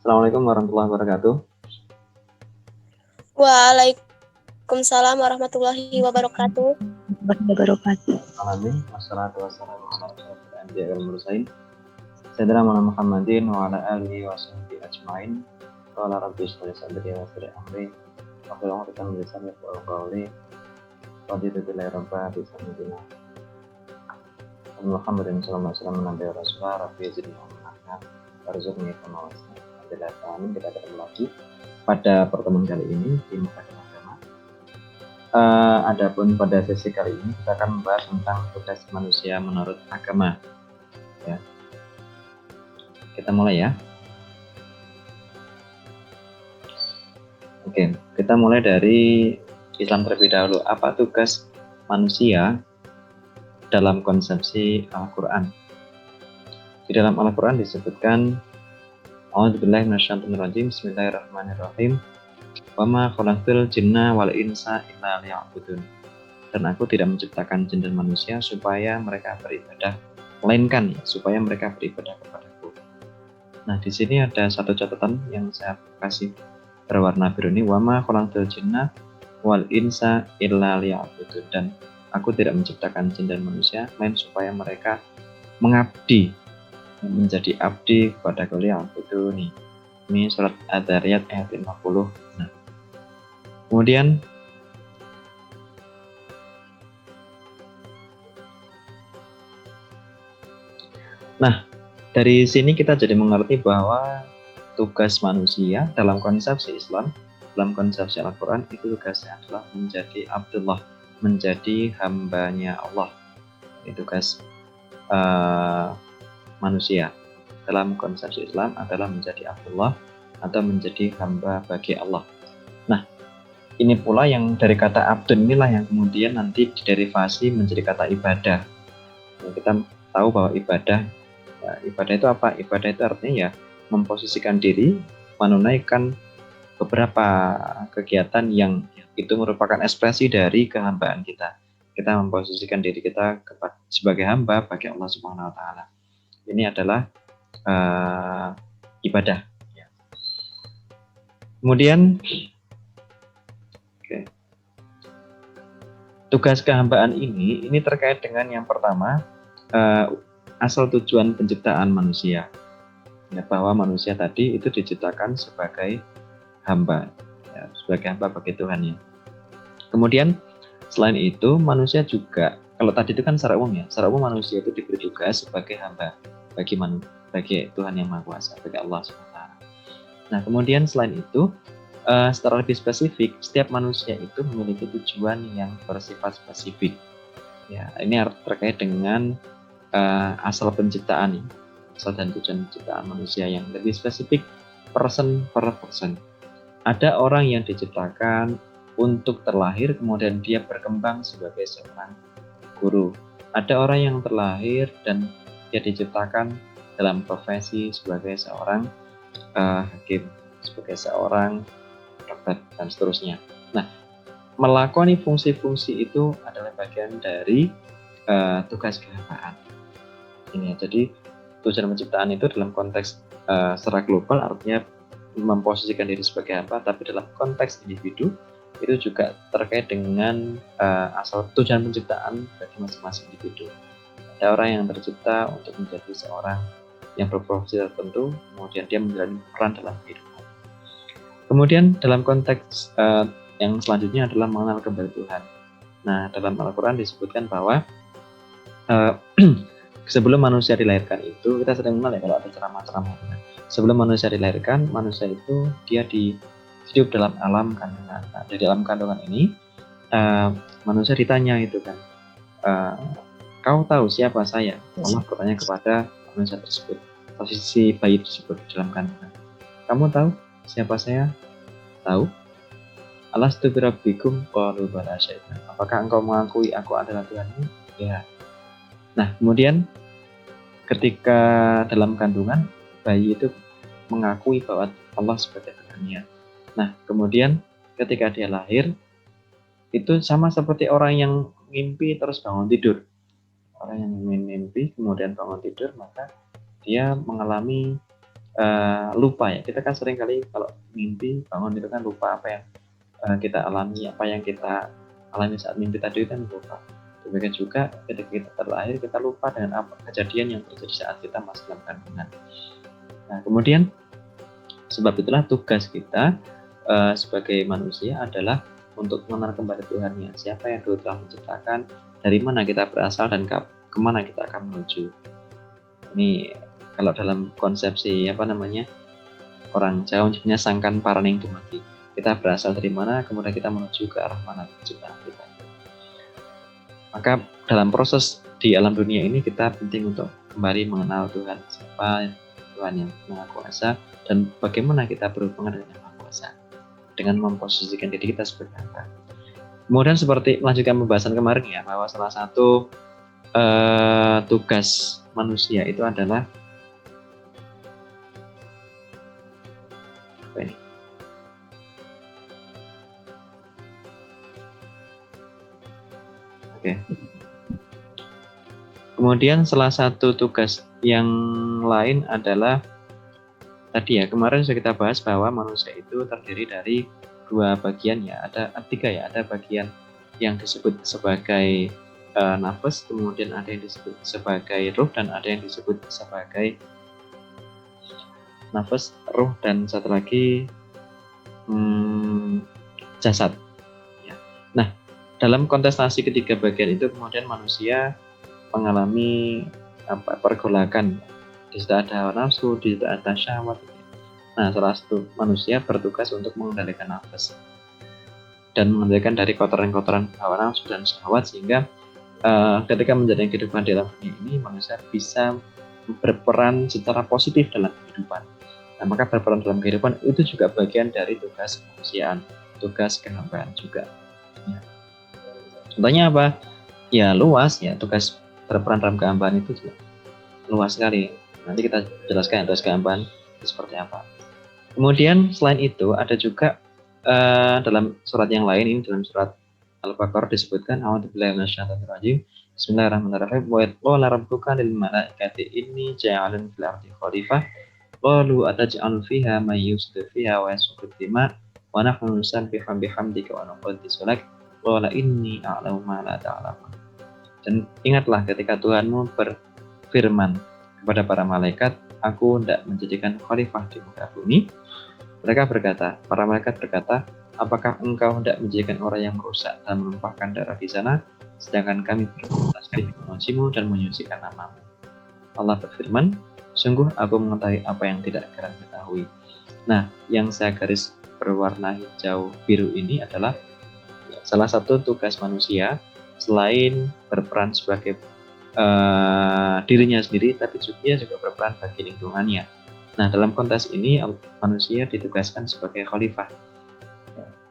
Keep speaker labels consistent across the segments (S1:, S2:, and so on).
S1: Assalamualaikum warahmatullahi wabarakatuh.
S2: Waalaikumsalam warahmatullahi wabarakatuh.
S1: Amin. Wassalatu wassalamu ala asyrofil anbiya'i wal mursalin. Sayyidina Muhammadin wa ala alihi wa sahbihi ajmain. Qala rabbi shrah li sadri wa yassir li amri wahlul 'uqdatam min lisani yafqahu qawli. Wajhidullahi rabba bi sayyidina Muhammadin sallallahu alaihi wasallam nabi rasulullah rabbi zidni ilma warzuqni fahma wasi'an. Amin. Kita ketemu lagi pada pertemuan kali ini di Mukadimah Agama. Adapun pada sesi kali ini kita akan membahas tentang tugas manusia menurut agama. Ya. Kita mulai ya. Oke, kita mulai dari Islam terlebih dahulu. Apa tugas manusia dalam konsepsi Al-Quran? Di dalam Al-Quran disebutkan A'udzubillahi minasyaitonirrajim. Bismillahirrahmanirrahim. Wa ma khalaqtul jinna wal insa illa liya'budun. Dan aku tidak menciptakan jin dan manusia supaya mereka beribadah, melainkan supaya mereka beribadah kepadaku. Nah, di sini ada satu catatan yang saya kasih berwarna biru ini, wa ma khalaqtul jinna wal insa illa liya'budun. Dan aku tidak menciptakan jin dan manusia lain supaya mereka mengabdi, menjadi abdi kepada kalian. Itu nih. Ini surat Ad-Dzariyat ayat 50. Kemudian dari sini kita jadi mengerti bahwa tugas manusia dalam konsepsi Islam, dalam konsepsi Al-Quran, itu tugasnya adalah menjadi Abdullah, menjadi hambanya Allah. Itu tugas manusia dalam konsepsi Islam adalah menjadi Abdullah atau menjadi hamba bagi Allah. Nah, ini pula yang dari kata abdun inilah yang kemudian nanti diderivasi menjadi kata ibadah. Nah, kita tahu bahwa ibadah itu apa? Ibadah itu artinya ya memposisikan diri, menunaikan beberapa kegiatan yang itu merupakan ekspresi dari kehambaan kita. Kita memposisikan diri kita sebagai hamba bagi Allah Subhanahu wa taala. Ini adalah ibadah. Kemudian tugas kehambaan ini terkait dengan yang pertama, asal tujuan penciptaan manusia. Ya, bahwa manusia tadi itu diciptakan sebagai hamba, ya, sebagai hamba bagi Tuhan ya. Kemudian selain itu manusia juga, kalau tadi itu kan secara umum ya, secara umum manusia itu diberi tugas sebagai hamba bagi Tuhan yang Maha Kuasa, bagi Allah SWT. Nah, kemudian selain itu, secara lebih spesifik, setiap manusia itu memiliki tujuan yang bersifat spesifik. Ya, ini terkait dengan asal penciptaan, asal dan tujuan penciptaan manusia yang lebih spesifik, person per person. Ada orang yang diciptakan untuk terlahir, kemudian dia berkembang sebagai seorang guru. Ada orang yang terlahir dan dia diciptakan dalam profesi sebagai seorang hakim, sebagai seorang dokter, dan seterusnya. Nah, melakoni fungsi-fungsi itu adalah bagian dari tugas kehambaan. Ini ya, jadi tujuan penciptaan itu dalam konteks secara global artinya memposisikan diri sebagai hamba, tapi dalam konteks individu itu juga terkait dengan asal tujuan penciptaan bagi masing-masing individu. Ada orang yang tercipta untuk menjadi seorang yang berprofesi tertentu, kemudian dia menjalani peran dalam kehidupan. Kemudian dalam konteks yang selanjutnya adalah mengenal kembali Tuhan. Nah, dalam Al-Quran disebutkan bahwa sebelum manusia dilahirkan itu, kita sering mengenal ya kalau ada ceramah-ceramah. Sebelum manusia dilahirkan, manusia itu dia hidup dalam alam kandungan. Nah, di dalam kandungan ini manusia ditanya itu kan, kau tahu siapa saya? Allah bertanya kepada manusia tersebut, posisi bayi tersebut dalam kandungan. Kamu tahu siapa saya? Tahu? Alastu birabbikum qalu bala syaitan. Apakah engkau mengakui aku adalah Tuhanmu? Ya. Nah, kemudian ketika dalam kandungan, bayi itu mengakui bahwa Allah sebagai Tuhannya. Nah, kemudian ketika dia lahir, itu sama seperti orang yang mimpi terus bangun tidur. Orang yang mimpi kemudian bangun tidur, maka dia mengalami lupa ya. Kita kan sering kali kalau mimpi bangun itu kan lupa apa yang kita alami, apa yang kita alami saat mimpi tadi kan lupa. Demikian juga ketika kita terlahir kita lupa dengan apa kejadian yang terjadi saat kita masih dalam kandungan. Nah, kemudian sebab itulah tugas kita sebagai manusia adalah untuk mengenal kembali Tuhannya, siapa yang dulu telah menciptakan, dari mana kita berasal dan kemana kita akan menuju. Ini kalau dalam konsepsi orang Jawa punya sangkan paraning dumadi. Kita berasal dari mana, kemudian kita menuju ke arah mana penciptaan kita. Maka dalam proses di alam dunia ini kita penting untuk kembali mengenal Tuhan, siapa Tuhan yang Maha Kuasa, dan bagaimana kita berhubungan dengan Yang Maha Kuasa dengan memposisikan diri kita sebagai hamba. Kemudian seperti melanjutkan pembahasan kemarin ya, bahwa salah satu tugas manusia itu adalah apa ini? Oke. Kemudian salah satu tugas yang lain adalah tadi ya, kemarin sudah kita bahas bahwa manusia itu terdiri dari dua bagian ya, ada tiga ya, ada bagian yang disebut sebagai nafas, kemudian ada yang disebut sebagai ruh, dan ada yang disebut sebagai nafas, ruh, dan satu lagi jasad. Ya. Nah, dalam kontestasi ketiga bagian itu kemudian manusia mengalami pergolakan. Di situ ada hawa nafsu, di situ ada syahwat. Nah, salah satu manusia bertugas untuk mengendalikan nafas dan mengendalikan dari kotoran-kotoran hawa nafsu dan syahwat, sehingga ketika menjalani kehidupan di dalam dunia ini manusia bisa berperan secara positif dalam kehidupan. Nah, maka berperan dalam kehidupan itu juga bagian dari tugas kemanusiaan, tugas kehambaan juga. Ya. Contohnya apa? Ya luas ya, tugas berperan dalam kehambaan itu juga luas sekali. Nanti kita jelaskan tugas kehambaan itu seperti apa. Kemudian selain itu ada juga dalam surat yang lain, ini dalam surat Al-Baqarah disebutkan a'udzubillahi minasyaitonir rajim. Bismillahirrahmanirrahim. Wa qala rabbuka lil malaikati inni ja'alun fil ardi khalifah. Qalu ataj'alu fiha may yufsidu fiha wa yasfiku dima wa nahnu nusabbihu bihamdika wa nuqaddisu lak. Qala inni a'lamu ma la ta'lamun. Dan ingatlah ketika Tuhanmu berfirman kepada para malaikat, aku hendak menjadikan khalifah di muka bumi. Para malaikat berkata, apakah engkau hendak menjadikan orang yang merusak dan menumpahkan darah di sana, sedangkan kami bertugas sekali memujimu dan menyucikan namamu. Allah berfirman, sungguh aku mengetahui apa yang tidak kalian ketahui. Nah, yang saya garis berwarna hijau biru ini adalah salah satu tugas manusia selain berperan sebagai dirinya sendiri, tapi juga berperan bagi lingkungannya. Nah, dalam konteks ini manusia ditugaskan sebagai khalifah,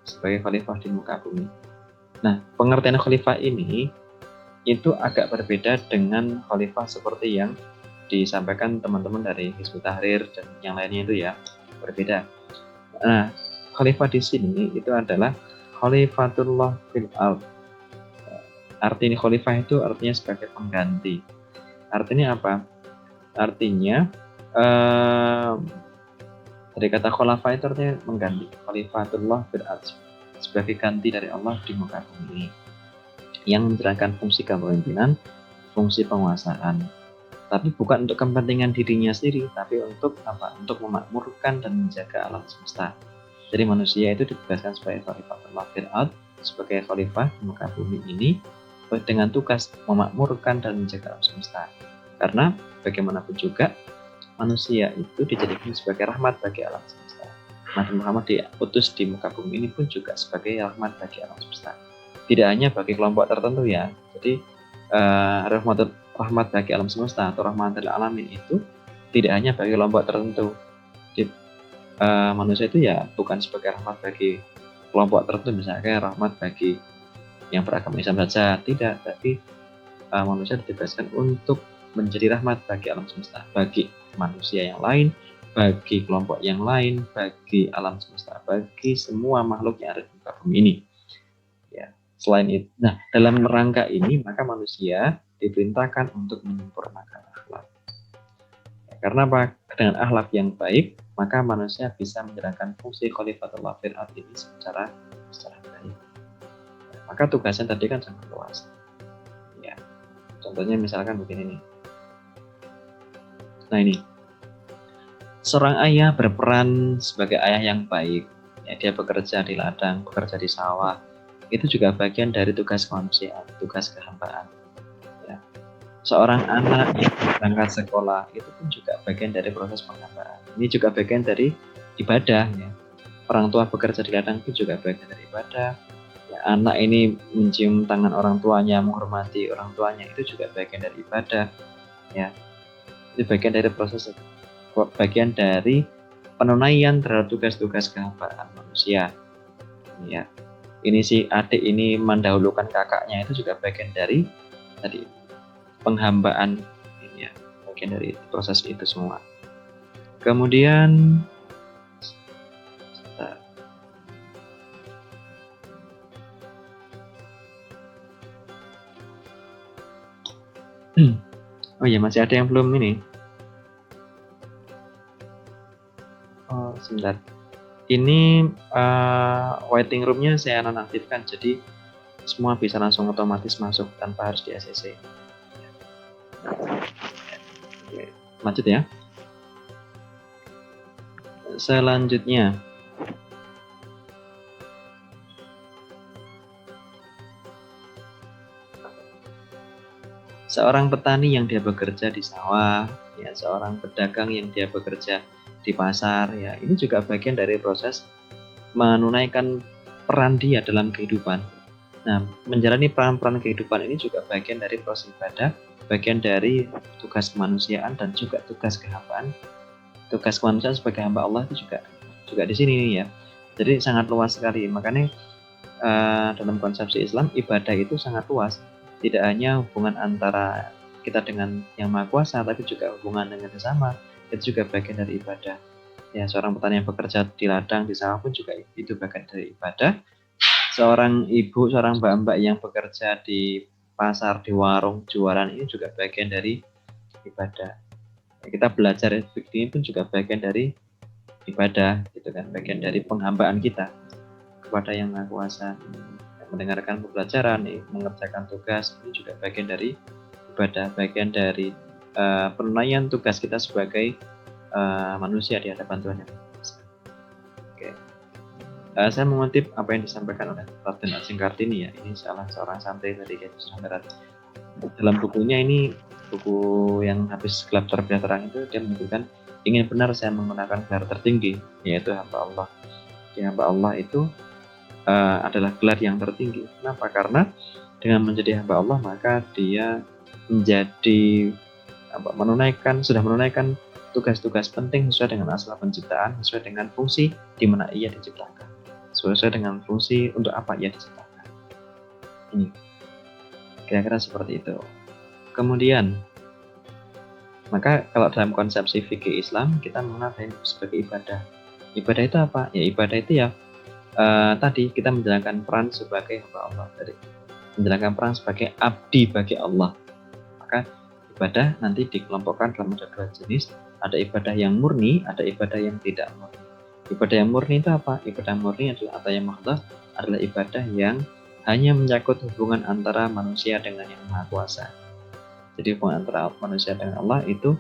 S1: sebagai khalifah di muka bumi. Nah, pengertian khalifah ini itu agak berbeda dengan khalifah seperti yang disampaikan teman-teman dari Hizbut Tahrir dan yang lainnya itu ya, berbeda. Nah, khalifah di sini itu adalah khalifatullah fil ard. Artinya khalifah itu artinya sebagai pengganti. Artinya apa? Artinya dari kata khulafa itu artinya mengganti. Khalifatullah fil ard, sebagai ganti dari Allah di muka bumi, yang menjalankan fungsi kepemimpinan, fungsi penguasaan. Tapi bukan untuk kepentingan dirinya sendiri, tapi untuk apa? Untuk memakmurkan dan menjaga alam semesta. Jadi manusia itu ditugaskan sebagai khalifatullah fil ard, sebagai khalifah di muka bumi ini, dengan tugas memakmurkan dan menjaga alam semesta. Karena bagaimanapun juga manusia itu dijadikan sebagai rahmat bagi alam semesta. Nabi Muhammad diutus di muka bumi ini pun juga sebagai rahmat bagi alam semesta. Tidak hanya bagi kelompok tertentu ya. Jadi rahmat bagi alam semesta atau rahmatul alamin itu tidak hanya bagi kelompok tertentu. Jadi, manusia itu ya bukan sebagai rahmat bagi kelompok tertentu, misalnya rahmat bagi yang beragama Islam saja, tidak, tapi manusia ditugaskan untuk menjadi rahmat bagi alam semesta, bagi manusia yang lain, bagi kelompok yang lain, bagi alam semesta, bagi semua makhluk yang ada di muka bumi ini. Ya, selain itu, nah dalam rangka ini maka manusia diperintahkan untuk menyempurnakan akhlak. Karena apa? Dengan akhlak yang baik, maka manusia bisa menjalankan fungsi khalifatullah fil ard ini secara baik. Maka tugasnya tadi kan sangat luas. Ya, contohnya misalkan begini nih. Nah ini, seorang ayah berperan sebagai ayah yang baik. Ya, dia bekerja di ladang, bekerja di sawah. Itu juga bagian dari tugas kemanusiaan, tugas kehambaan. Ya. Seorang anak yang berangkat sekolah itu pun juga bagian dari proses penghambaan. Ini juga bagian dari ibadah. Ya. Orang tua bekerja di ladang itu juga bagian dari ibadah. Ya, anak ini mencium tangan orang tuanya, menghormati orang tuanya, itu juga bagian dari ibadah. Ya, itu bagian dari proses, bagian dari penunaian terhadap tugas-tugas kehambaan manusia. Ya, ini si adik ini mendahulukan kakaknya, itu juga bagian dari tadi penghambaan. Ya, bagian dari proses itu semua. Kemudian oh ya, masih ada yang belum ini. Oh, sebentar. Ini waiting roomnya saya nonaktifkan, jadi semua bisa langsung otomatis masuk tanpa harus di ACC. Oke, lanjut ya. Selanjutnya, seorang petani yang dia bekerja di sawah, ya, seorang pedagang yang dia bekerja di pasar, ya, ini juga bagian dari proses menunaikan peran dia dalam kehidupan. Nah, menjalani peran-peran kehidupan ini juga bagian dari proses ibadah, bagian dari tugas kemanusiaan dan juga tugas kehambaan. Tugas kemanusiaan sebagai hamba Allah itu juga di sini ya. Jadi sangat luas sekali. Makanya dalam konsepsi Islam ibadah itu sangat luas. Tidak hanya hubungan antara kita dengan yang Maha Kuasa, tapi juga hubungan dengan sesama. Itu juga bagian dari ibadah. Ya, seorang petani yang bekerja di ladang, di sawah pun juga itu bagian dari ibadah. Seorang ibu, seorang mbak-mbak yang bekerja di pasar, di warung, jualan, ini juga bagian dari ibadah. Ya, kita belajar fikih pun juga bagian dari ibadah, gitu kan, bagian dari penghambaan kita kepada yang Maha Kuasa. Mendengarkan pembelajaran, mengerjakan tugas, ini juga bagian dari ibadah, bagian dari penunaian tugas kita sebagai manusia di hadapan Tuhan yang Maha Kuasa. Oke. Saya mengutip apa yang disampaikan oleh Raden Ajeng Kartini ya. Ini salah seorang santri dari Kiai Barat. Dalam bukunya ini, buku yang habis gelap terbit terang itu, dia menyebutkan ingin benar saya menggunakan gelar tertinggi, yaitu hamba Allah. Di hamba Allah itu adalah gelar yang tertinggi. Kenapa? Karena dengan menjadi hamba Allah maka dia menjadi sudah menunaikan tugas-tugas penting sesuai dengan asal penciptaan, sesuai dengan fungsi di mana ia diciptakan, sesuai dengan fungsi untuk apa ia diciptakan. Ini kira-kira seperti itu. Kemudian, maka kalau dalam konsepsi fikih Islam kita mengenal sebagai ibadah. Ibadah itu apa? Ya ibadah itu ya tadi kita menjalankan peran sebagai hamba Allah, tadi menjalankan peran sebagai abdi bagi Allah. Maka ibadah nanti dikelompokkan dalam ada dua jenis, ada ibadah yang murni, ada ibadah yang tidak murni. Ibadah yang murni itu apa? Ibadah murni adalah atau yang mahdoh adalah ibadah yang hanya menyangkut hubungan antara manusia dengan yang Maha Kuasa. Jadi hubungan antara manusia dengan Allah itu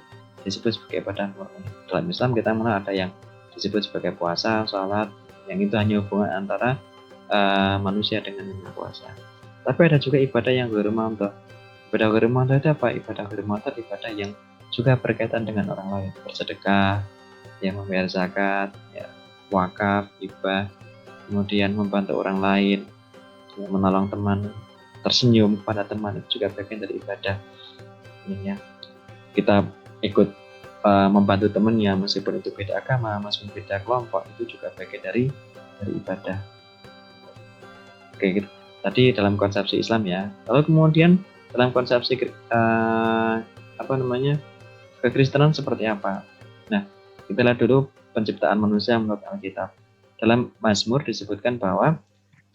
S1: disebut sebagai ibadah murni. Dalam Islam kita mengenal ada yang disebut sebagai puasa, sholat, yang itu hanya hubungan antara manusia dengan yang Maha Kuasa. Tapi ada juga ibadah yang ghairu mamdhah. Ibadah ghairu mamdhah itu apa? Ibadah ghairu mamdhah ibadah yang juga berkaitan dengan orang lain, bersedekah, yang membayar zakat, ya, wakaf, hibah, kemudian membantu orang lain, ya, menolong teman, tersenyum kepada teman, itu juga bagian dari ibadah. Ini ya, kita ikut membantu teman ya, meskipun itu beda agama, meskipun beda kelompok, itu juga bagian dari ibadah. Oke, gitu. Tadi dalam konsepsi Islam ya. Lalu kemudian dalam konsepsi kekristenan seperti apa? Nah, kita lihat dulu penciptaan manusia menurut Alkitab. Dalam Mazmur disebutkan bahwa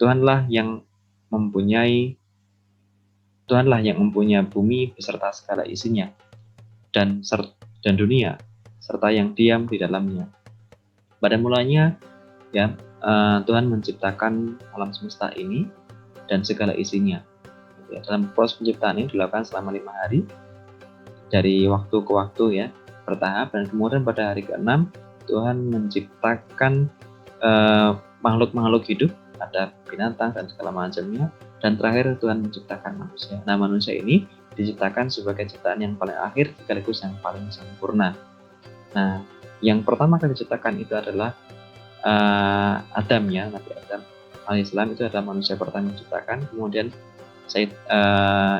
S1: Tuhanlah yang mempunyai bumi beserta segala isinya dan dunia. serta yang diam di dalamnya. Pada mulanya ya Tuhan menciptakan alam semesta ini dan segala isinya. Ya, dalam proses penciptaan ini dilakukan selama 5 hari dari waktu ke waktu ya, bertahap, dan kemudian pada hari ke-6 Tuhan menciptakan makhluk-makhluk hidup, ada binatang dan segala macamnya, dan terakhir Tuhan menciptakan manusia. Nah, manusia ini diciptakan sebagai ciptaan yang paling akhir sekaligus yang paling sempurna. Nah, yang pertama kali diciptakan itu adalah Adam ya, Nabi Adam alaihissalam itu adalah manusia pertama diciptakan. Kemudian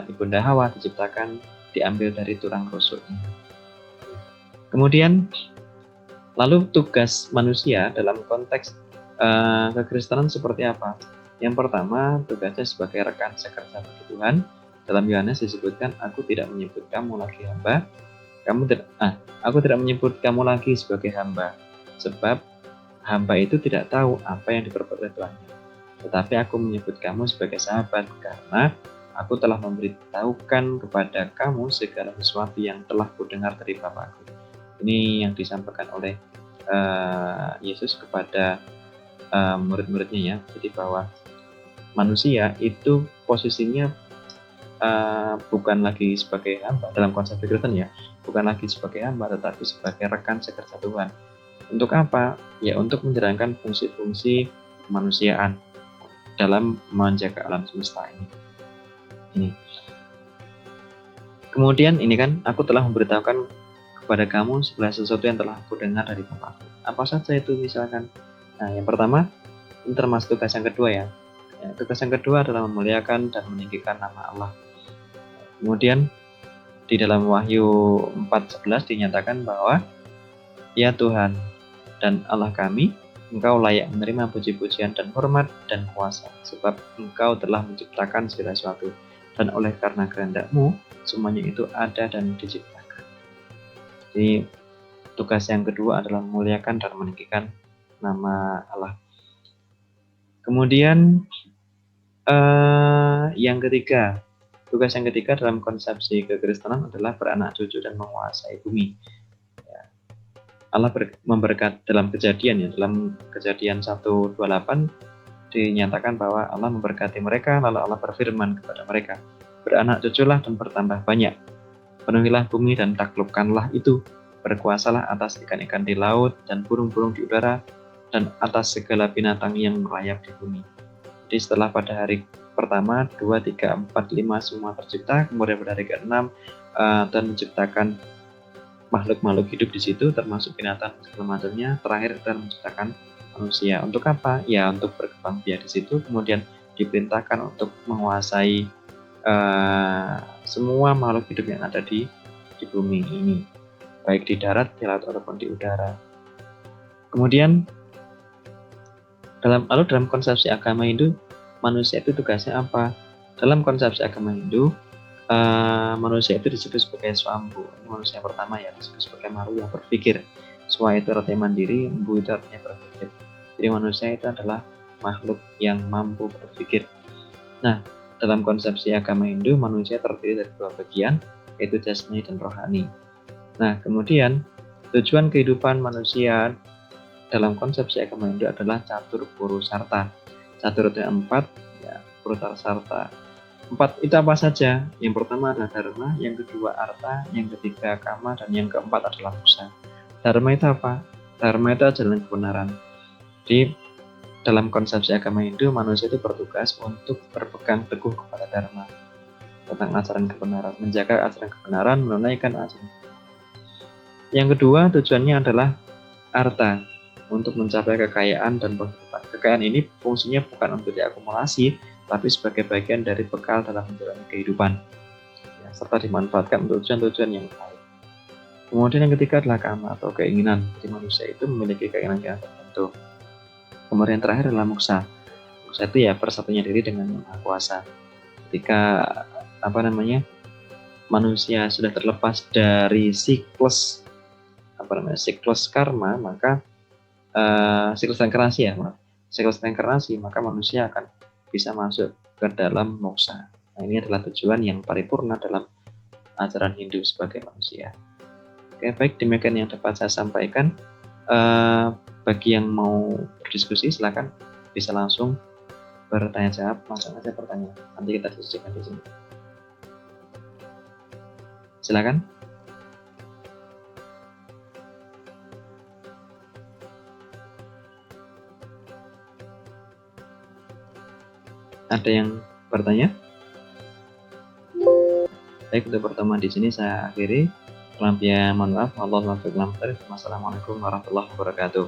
S1: Ibunda Hawa diciptakan, diambil dari tulang rusuknya. Kemudian lalu tugas manusia dalam konteks kekristenan seperti apa? Yang pertama, tugasnya sebagai rekan sekerja bagi Tuhan. Dalam Yohanes disebutkan, aku tidak menyebut kamu lagi hamba, aku tidak menyebut kamu lagi sebagai hamba, sebab hamba itu tidak tahu apa yang diperbuat oleh Tuhannya. Tetapi aku menyebut kamu sebagai sahabat, karena aku telah memberitahukan kepada kamu segala sesuatu yang telah kudengar dari Bapakku. Ini yang disampaikan oleh Yesus kepada murid-muridnya ya. Jadi bahwa manusia itu posisinya bukan lagi sebagai hamba dalam konsep Kristen ya, bukan lagi sebagai hamba tetapi sebagai rekan sekerja Tuhan. Untuk apa? Ya untuk menjalankan fungsi-fungsi kemanusiaan dalam menjaga alam semesta ini. Kemudian ini kan, aku telah memberitahukan kepada kamu segala sesuatu yang telah aku dengar dari Bapakku. Apa saja itu misalkan? Nah, yang pertama, ini termasuk tugas yang kedua ya. Tugas yang kedua adalah memuliakan dan meninggikan nama Allah. Kemudian di dalam Wahyu 4:11 dinyatakan bahwa ya Tuhan dan Allah kami, Engkau layak menerima puji-pujian dan hormat dan kuasa, sebab Engkau telah menciptakan segala sesuatu, dan oleh karena kehendak-Mu semuanya itu ada dan diciptakan. Jadi tugas yang kedua adalah memuliakan dan meninggikan nama Allah. Kemudian yang ketiga, tugas yang ketiga dalam konsepsi kekristenan adalah beranak cucu dan menguasai bumi. Allah memberkati dalam kejadian ya, dalam Kejadian 1:28 dinyatakan bahwa Allah memberkati mereka, lalu Allah berfirman kepada mereka, beranak cuculah dan bertambah banyak, penuhilah bumi dan taklukkanlah itu, berkuasalah atas ikan-ikan di laut dan burung-burung di udara dan atas segala binatang yang merayap di bumi. Jadi setelah pada hari pertama 2, 3, 4, 5 semua tercipta, kemudian pada hari ke-6 Tuhan menciptakan makhluk-makhluk hidup di situ, termasuk binatang segala macamnya. Terakhir Tuhan menciptakan manusia. Untuk apa? Ya untuk berkembang biak di situ. Kemudian diperintahkan untuk menguasai semua makhluk hidup yang ada di bumi ini, baik di darat, di laut ataupun di udara. Kemudian dalam konsepsi agama Hindu, manusia itu tugasnya apa? Dalam konsepsi agama Hindu, manusia itu disebut sebagai swambu. Ini manusia pertama ya, disebut sebagai makhluk yang berpikir. Swa itu artinya mandiri, mbu itu artinya berpikir. Jadi manusia itu adalah makhluk yang mampu berpikir. Nah, dalam konsepsi agama Hindu, manusia terdiri dari dua bagian, yaitu jasmani dan rohani. Nah, kemudian tujuan kehidupan manusia dalam konsepsi agama Hindu adalah catur purusarta. Catur itu 4, ya, purusarta 4 itu apa saja? Yang pertama adalah dharma, yang kedua arta, yang ketiga kama, dan yang keempat adalah moksha. Dharma itu apa? Dharma itu jalan kebenaran. Di dalam konsepsi agama Hindu, manusia itu bertugas untuk berpegang teguh kepada dharma, tentang ajaran kebenaran, menjaga ajaran kebenaran, menunaikan ajaran kebenaran. Yang kedua, tujuannya adalah arta, untuk mencapai kekayaan dan penghidupan. Kekayaan ini fungsinya bukan untuk diakumulasi, tapi sebagai bagian dari bekal dalam menjalani kehidupan, ya, serta dimanfaatkan untuk tujuan-tujuan yang baik. Kemudian yang ketiga adalah kama atau keinginan. Jadi manusia itu memiliki keinginan yang tertentu. Kemudian terakhir adalah moksha. Moksha itu ya bersatunya diri dengan Yang Maha Kuasa. Ketika manusia sudah terlepas dari siklus karma, maka siklus reinkarnasi, maka manusia akan bisa masuk ke dalam moksha. Nah, ini adalah tujuan yang paripurna dalam ajaran Hindu sebagai manusia. Oke, baik, demikian yang dapat saya sampaikan. Bagi yang mau berdiskusi, silakan bisa langsung bertanya jawab, langsung aja pertanyaan. Nanti kita diskusikan di sini. Silakan. Ada yang bertanya? Baik, untuk pertemuan di sini saya akhiri. Mohon maaf. Wassalamualaikum warahmatullahi wabarakatuh.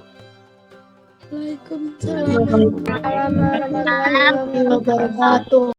S3: Waalaikumsalam warahmatullahi wabarakatuh.